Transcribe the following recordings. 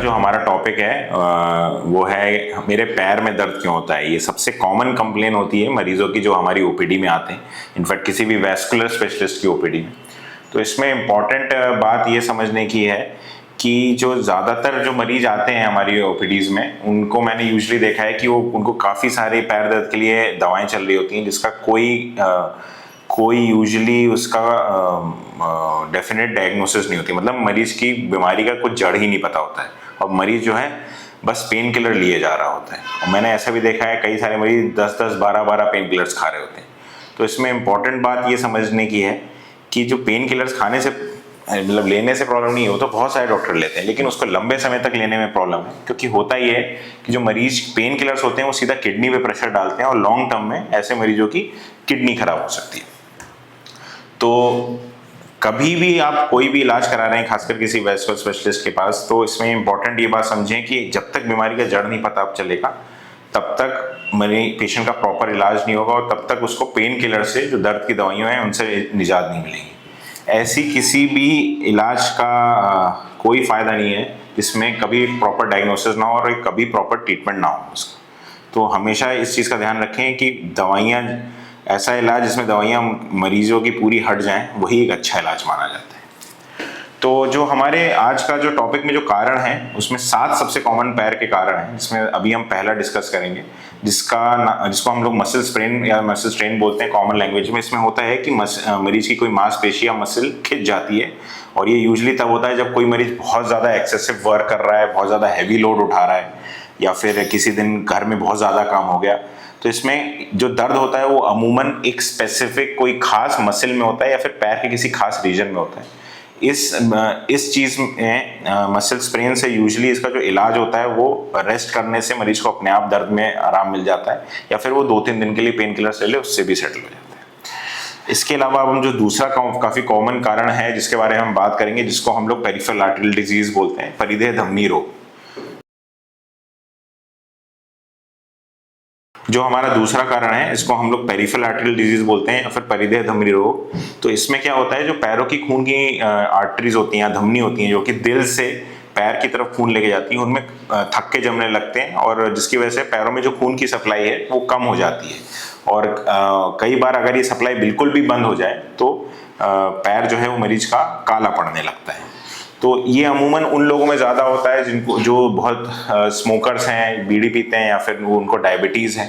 जो हमारा टॉपिक है वो है मेरे पैर में दर्द क्यों होता है। ये सबसे कॉमन कंप्लेन होती है मरीजों की जो हमारी ओपीडी में आते हैं, इनफैक्ट किसी भी वैस्कुलर स्पेशलिस्ट की ओपीडी में। तो इसमें इम्पॉर्टेंट बात ये समझने की है कि जो ज़्यादातर जो मरीज आते हैं हमारी ओपीडीज में, उनको मैंने यूजुअली देखा है कि उनको काफ़ी सारे पैर दर्द के लिए दवाएं चल रही होती हैं, जिसका कोई यूजुअली उसका डेफिनेट डायग्नोसिस नहीं होती। मतलब मरीज की बीमारी का कुछ जड़ ही नहीं पता होता है और मरीज जो है बस पेन किलर लिए जा रहा होता है। और मैंने ऐसा भी देखा है कई सारे मरीज 10-10, 12-12 पेन किलर्स खा रहे होते हैं। तो इसमें इम्पॉर्टेंट बात ये समझने की है कि जो पेन किलर्स खाने से मतलब लेने से प्रॉब्लम नहीं हो तो बहुत सारे डॉक्टर लेते हैं, लेकिन उसको लंबे समय तक लेने में प्रॉब्लम है। क्योंकि होता ये है कि जो मरीज पेन किलर्स होते हैं वो सीधा किडनी पे प्रेशर डालते हैं और लॉन्ग टर्म में ऐसे मरीजों की किडनी खराब हो सकती है। तो कभी भी आप कोई भी इलाज करा रहे हैं, खासकर किसी वैस्कुलर स्पेशलिस्ट के पास, तो इसमें इंपॉर्टेंट ये बात समझें कि जब तक बीमारी का जड़ नहीं पता चलेगा तब तक पेशेंट का प्रॉपर इलाज नहीं होगा और तब तक उसको पेन किलर से, जो दर्द की दवाइयाँ हैं, उनसे निजात नहीं मिलेगी। ऐसी किसी भी इलाज का कोई फायदा नहीं है जिसमें कभी प्रॉपर डायग्नोसिस ना हो और कभी प्रॉपर ट्रीटमेंट ना हो उसका। तो हमेशा इस चीज़ का ध्यान रखें कि दवाइयाँ, ऐसा इलाज जिसमें दवाइयाँ मरीजों की पूरी हट जाएं, वही एक अच्छा इलाज माना जाता है। तो जो हमारे आज का जो टॉपिक में जो कारण है उसमें 7 सबसे कॉमन पैर के कारण हैं, जिसमें अभी हम पहला डिस्कस करेंगे, जिसको हम लोग मसल स्प्रेन या मसल स्ट्रेन बोलते हैं कॉमन लैंग्वेज में। इसमें होता है कि मरीज की कोई मांसपेशी या मसल खिंच जाती है और ये यूजुअली तब होता है जब कोई मरीज बहुत ज़्यादा एक्सेसिव वर्क कर रहा है, बहुत ज़्यादा हैवी लोड उठा रहा है, या फिर किसी दिन घर में बहुत ज़्यादा काम हो गया। तो इसमें जो दर्द होता है वो अमूमन एक स्पेसिफिक कोई खास मसल में होता है या फिर पैर के किसी खास रीजन में होता है। इस चीज़ में मसल स्प्रेन से यूजुअली इसका जो इलाज होता है वो रेस्ट करने से मरीज को अपने आप दर्द में आराम मिल जाता है, या फिर वो 2-3 दिन के लिए पेन किलर ले ले, उससे भी सेटल हो जाता है। इसके अलावा अब हम जो दूसरा काफ़ी कॉमन कारण है जिसके बारे में हम बात करेंगे, जिसको हम लोग पेरिफेरल आर्टरियल डिजीज बोलते हैं, परिधेय धमनी रोग। जो हमारा दूसरा कारण है इसको हम लोग पेरिफेरल आर्टरियल डिजीज बोलते हैं या फिर परिधेय धमनी रोग। तो इसमें क्या होता है, जो पैरों की खून की आर्टरीज होती हैं, धमनी होती हैं, जो कि दिल से पैर की तरफ खून लेके जाती हैं, उनमें थक्के जमने लगते हैं और जिसकी वजह से पैरों में जो खून की सप्लाई है वो कम हो जाती है। और कई बार अगर ये सप्लाई बिल्कुल भी बंद हो जाए तो पैर जो है वो मरीज का काला पड़ने लगता है। तो ये अमूमन उन लोगों में ज़्यादा होता है जिनको, जो बहुत स्मोकर्स हैं, बीड़ी पीते हैं, या फिर उनको डायबिटीज़ है।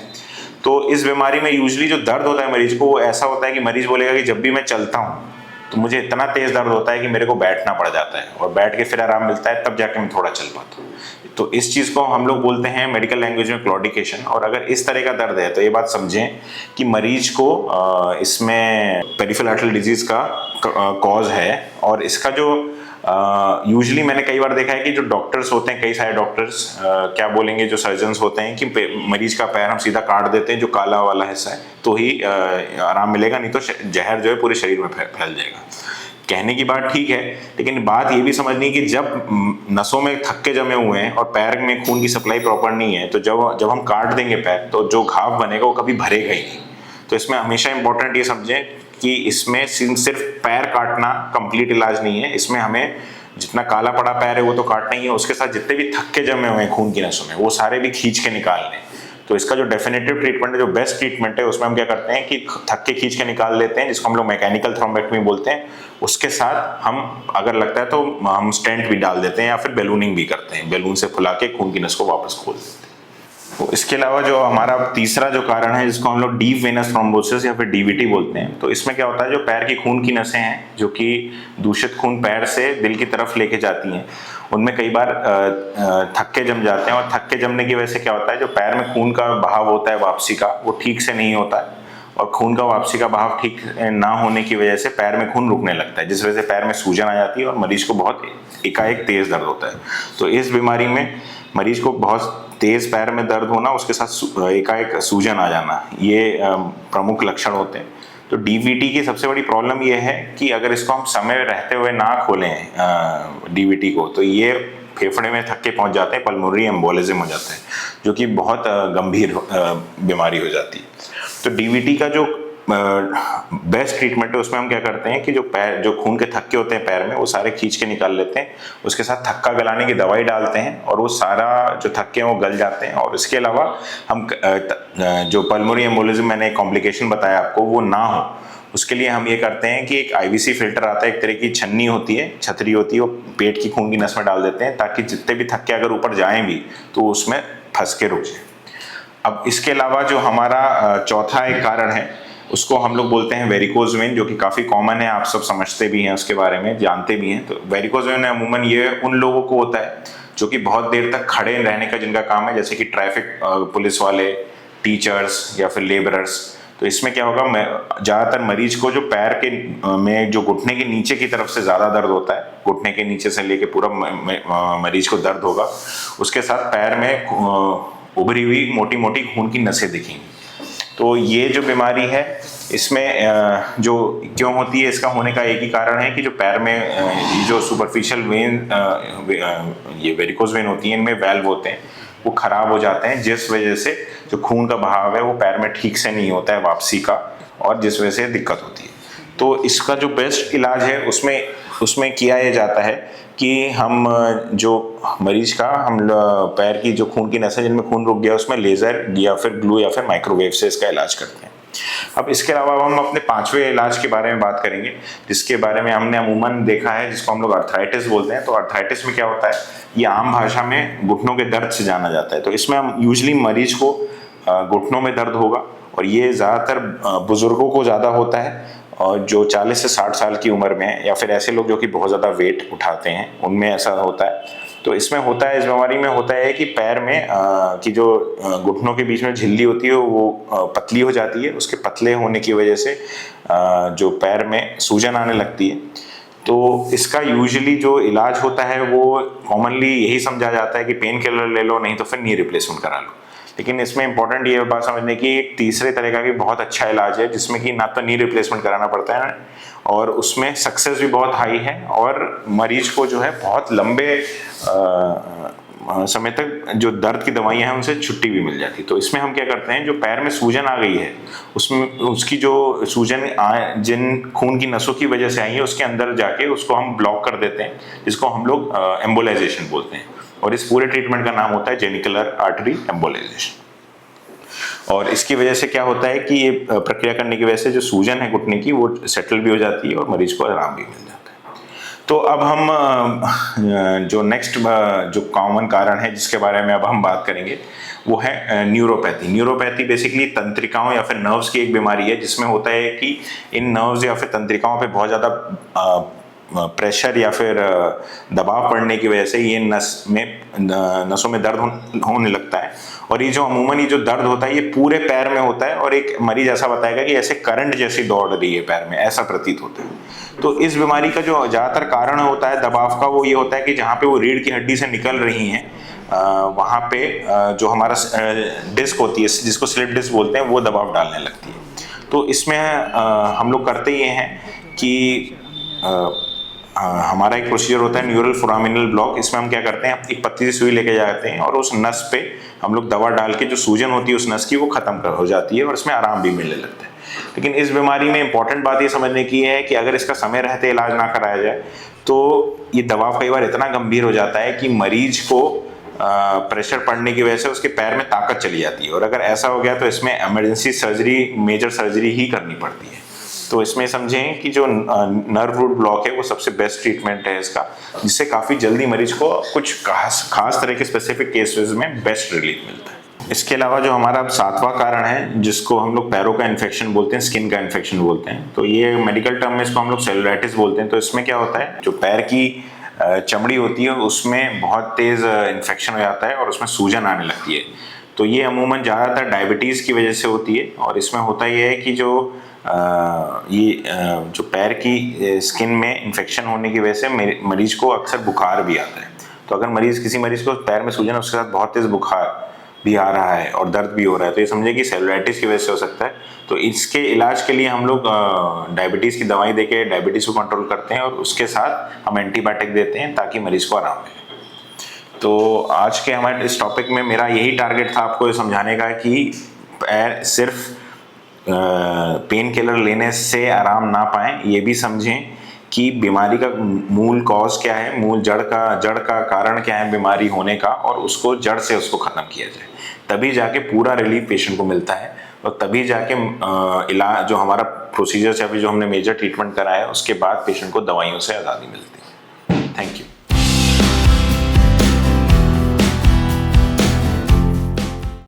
तो इस बीमारी में यूजुअली जो दर्द होता है मरीज को, वो ऐसा होता है कि मरीज बोलेगा कि जब भी मैं चलता हूँ तो मुझे इतना तेज़ दर्द होता है कि मेरे को बैठना पड़ जाता है और बैठ के फिर आराम मिलता है, तब जाके मैं थोड़ा चल पाता हूँ। तो इस चीज़ को हम लोग बोलते हैं मेडिकल लैंग्वेज में क्लॉडिकेशन। और अगर इस तरह का दर्द है तो ये बात समझें कि मरीज को इसमें पेरिफेरल आर्टरियल डिजीज का कॉज है। और इसका जो यूजुअली मैंने कई बार देखा है कि जो डॉक्टर्स होते हैं, कई सारे डॉक्टर्स क्या बोलेंगे, जो सर्जन्स होते हैं कि मरीज का पैर हम सीधा काट देते हैं, जो काला वाला हिस्सा है, तो ही आराम मिलेगा, नहीं तो जहर जो है पूरे शरीर में फैल जाएगा। कहने की बात ठीक है, लेकिन बात ये भी समझनी है कि जब नसों में थक्के जमे हुए हैं और पैर में खून की सप्लाई प्रॉपर नहीं है, तो जब हम काट देंगे पैर, तो जो घाव बनेगा वो कभी भरेगा ही नहीं। तो इसमें हमेशा इंपॉर्टेंट ये समझें कि इसमें सिर्फ पैर काटना कंप्लीट इलाज नहीं है। इसमें हमें जितना काला पड़ा पैर है वो तो काटना ही है, उसके साथ जितने भी थक्के जमे हुए हैं खून की नसों में, वो सारे भी खींच के निकालने। तो इसका जो डेफिनेटिव ट्रीटमेंट है, जो बेस्ट ट्रीटमेंट है, उसमें हम क्या करते हैं कि थक्के खींच के निकाल लेते हैं, जिसको हम लोग मैकेनिकल थ्रोम्बेक्टमी बोलते हैं। उसके साथ हम अगर लगता है तो हम स्टेंट भी डाल देते हैं या फिर बैलूनिंग भी करते हैं, बैलून से फुला के खून की नस को वापस खोल देते हैं। तो इसके अलावा जो हमारा तीसरा जो कारण है, जिसको हम लोग डीप वेनस थ्रोम्बोसिस या फिर डीवीटी बोलते हैं, तो इसमें क्या होता है, जो पैर की खून की नसें हैं, जो कि दूषित खून पैर से दिल की तरफ लेके जाती हैं, उनमें कई बार थक्के जम जाते हैं। और थक्के जमने की वजह से क्या होता है, जो पैर में खून का बहाव होता है वापसी का, वो ठीक से नहीं होता है, और खून का वापसी का बहाव ठीक ना होने की वजह से पैर में खून रुकने लगता है, जिस वजह से पैर में सूजन आ जाती है और मरीज को बहुत एकाएक तेज दर्द होता है। तो इस बीमारी में मरीज को बहुत तेज पैर में दर्द होना, उसके साथ एकाएक सूजन आ जाना, ये प्रमुख लक्षण होते हैं। तो डीवीटी की सबसे बड़ी प्रॉब्लम ये है कि अगर इसको हम समय रहते हुए ना खोलें डीवीटी को, तो ये फेफड़े में थक्के पहुंच जाते हैं, पल्मोनरी एम्बोलिज्म हो जाता है, जो कि बहुत गंभीर बीमारी हो जाती है। तो डीवीटी का जो बेस्ट ट्रीटमेंट है उसमें हम क्या करते हैं कि जो खून के थक्के होते हैं पैर में वो सारे खींच के निकाल लेते हैं, उसके साथ थक्का गलाने की दवाई डालते हैं और वो सारा जो थक्के हैं वो गल जाते हैं। और इसके अलावा हम जो पल्मोनरी एम्बोलिज्म मैंने कॉम्प्लिकेशन बताया आपको वो ना हो उसके लिए हम ये करते हैं कि एक आईवीसी फिल्टर आता है, एक तरह की छन्नी होती है, छतरी होती है, वो पेट की खून की नस में डाल देते हैं ताकि जितने भी थक्के अगर ऊपर जाएं भी तो उसमें फंस के रुक जाए। अब इसके अलावा जो हमारा चौथा एक कारण है उसको हम लोग बोलते हैं वेरिकोज वेन, जो कि काफ़ी कॉमन है, आप सब समझते भी हैं उसके बारे में, जानते भी हैं। तो वेरिकोज वेन अमूमन ये उन लोगों को होता है जो कि बहुत देर तक खड़े रहने का जिनका काम है, जैसे कि ट्रैफिक पुलिस वाले, टीचर्स या फिर लेबरर्स। तो इसमें क्या होगा, ज़्यादातर मरीज को जो पैर के में जो घुटने के नीचे की तरफ से ज़्यादा दर्द होता है, घुटने के नीचे से लेके पूरा मरीज को दर्द होगा, उसके साथ पैर में उभरी हुई मोटी मोटी खून की नसें दिखेंगी। तो ये जो बीमारी है इसमें जो क्यों होती है, इसका होने का एक ही कारण है कि जो पैर में ये जो सुपरफिशियल वेन, ये वेरिकोज वेन होती है, इनमें वेल्व होते हैं, वो खराब हो जाते हैं, जिस वजह से जो खून का बहाव है वो पैर में ठीक से नहीं होता है वापसी का, और जिस वजह से दिक्कत होती है। तो इसका जो बेस्ट इलाज है उसमें किया ये जाता है कि हम जो मरीज का हम पैर की जो खून की नसें जिनमें खून रुक गया उसमें लेजर या फिर ग्लू या फिर माइक्रोवेव से इसका इलाज करते हैं। अब इसके अलावा हम अपने पांचवें इलाज के बारे में बात करेंगे, जिसके बारे में हमने अमूमन देखा है, जिसको हम लोग अर्थराइटिस बोलते हैं। तो अर्थराइटिस में क्या होता है, ये आम भाषा में घुटनों के दर्द से जाना जाता है। तो इसमें हम यूजली मरीज को घुटनों में दर्द होगा, और ये ज़्यादातर बुजुर्गों को ज़्यादा होता है, और जो 40 से 60 साल की उम्र में है, या फिर ऐसे लोग जो कि बहुत ज़्यादा वेट उठाते हैं, उनमें ऐसा होता है। तो इसमें होता है, इस बीमारी में होता है कि पैर में कि जो घुटनों के बीच में झिल्ली होती है वो पतली हो जाती है, उसके पतले होने की वजह से जो पैर में सूजन आने लगती है। तो इसका यूजुअली जो इलाज होता है वो कॉमनली यही समझा जाता है कि पेन किलर ले लो, नहीं तो फिर नी रिप्लेसमेंट करा लो। लेकिन इसमें इंपॉर्टेंट ये बात समझने की, एक तीसरे तरह का भी बहुत अच्छा इलाज है जिसमें कि ना तो नी रिप्लेसमेंट कराना पड़ता है और उसमें सक्सेस भी बहुत हाई है, और मरीज को जो है बहुत लंबे समय तक जो दर्द की दवाइयां हैं उनसे छुट्टी भी मिल जाती है। तो इसमें हम क्या करते हैं, जो पैर में सूजन आ गई है उसमें उसकी जो सूजन जिन खून की नसों की वजह से आई है उसके अंदर जाके उसको हम ब्लॉक कर देते हैं, जिसको हम लोग एम्बोलाइजेशन बोलते हैं। और इस पूरे ट्रीटमेंट का नाम होता है जेनिकुलर आर्टरी एम्बोलाइजेशन। और इसकी वजह से क्या होता है कि ये प्रक्रिया करने की वजह से जो सूजन है घुटने की वो सेटल भी हो जाती है और मरीज को आराम भी मिल जाता है। तो अब हम जो नेक्स्ट जो कॉमन कारण है जिसके बारे में अब हम बात करेंगे वो है न्यूरोपैथी। न्यूरोपैथी बेसिकली तंत्रिकाओं या फिर नर्व्स की एक बीमारी है, जिसमें होता है कि इन नर्व्स या फिर तंत्रिकाओं पे बहुत ज़्यादा प्रेशर या फिर दबाव पड़ने की वजह से ये नसों में दर्द होने लगता है। और ये जो अमूमन ये जो दर्द होता है ये पूरे पैर में होता है, और एक मरीज ऐसा बताएगा कि ऐसे करंट जैसी दौड़ रही है पैर में, ऐसा प्रतीत होता है। तो इस बीमारी का जो ज़्यादातर कारण होता है दबाव का, वो ये होता है कि जहाँ पे वो रीढ़ की हड्डी से निकल रही हैं वहाँ पे जो हमारा डिस्क होती है जिसको स्लिप डिस्क बोलते हैं वो दबाव डालने लगती है। तो इसमें हम लोग करते ये हैं कि हमारा एक प्रोसीजर होता है न्यूरल फोरामिनल ब्लॉक। इसमें हम क्या करते हैं, एक पतली सी सुई लेके जाते हैं और उस नस पे हम लोग दवा डाल के जो सूजन होती है उस नस की वो खत्म हो जाती है और इसमें आराम भी मिलने लगता है। लेकिन इस बीमारी में इंपॉर्टेंट बात ये समझने की है कि अगर इसका समय रहते इलाज ना कराया जाए तो ये दबाव कई बार इतना गंभीर हो जाता है कि मरीज को प्रेशर पड़ने की वजह से उसके पैर में ताकत चली जाती है, और अगर ऐसा हो गया तो इसमें इमरजेंसी सर्जरी, मेजर सर्जरी ही करनी पड़ती है। तो इसमें समझें कि जो नर्व रूट ब्लॉक है वो सबसे बेस्ट ट्रीटमेंट है इसका, जिससे काफ़ी जल्दी मरीज को कुछ खास तरह के स्पेसिफिक केसेस में बेस्ट रिलीफ मिलता है। इसके अलावा जो हमारा अब सातवां कारण है जिसको हम लोग पैरों का इन्फेक्शन बोलते हैं, स्किन का इन्फेक्शन बोलते हैं, तो ये मेडिकल टर्म में इसको हम लोग सेलुलाइटिस बोलते हैं। तो इसमें क्या होता है, जो पैर की चमड़ी होती है उसमें बहुत तेज़ इन्फेक्शन हो जाता है और उसमें सूजन आने लगती है। तो ये अमूमन ज़्यादातर डायबिटीज़ की वजह से होती है, और इसमें होता ये है कि जो जो पैर की स्किन में इन्फेक्शन होने की वजह से मरीज को अक्सर बुखार भी आता है। तो अगर किसी मरीज को पैर में सूजन उसके साथ बहुत तेज़ बुखार भी आ रहा है और दर्द भी हो रहा है, तो ये समझे कि सेलुलाइटिस की वजह से हो सकता है। तो इसके इलाज के लिए हम लोग डायबिटीज़ की दवाई देके डायबिटीज़ को कंट्रोल करते हैं, और उसके साथ हम एंटीबायोटिक देते हैं ताकि मरीज को आराम मिले। तो आज के हमारे इस टॉपिक में मेरा यही टारगेट था आपको ये समझाने का कि पैर सिर्फ पेन किलर लेने से आराम ना पाएं, ये भी समझें कि बीमारी का मूल कॉज क्या है, मूल जड़ का कारण क्या है बीमारी होने का, और उसको जड़ से उसको खत्म किया जाए। तभी जाके पूरा रिलीफ पेशेंट को मिलता है, और तभी जाके इलाज जो हमारा प्रोसीजर है, अभी जो हमने मेजर ट्रीटमेंट कराया है, उसके बाद पेशेंट को दवाइयों से आज़ादी मिलती है। Thank you.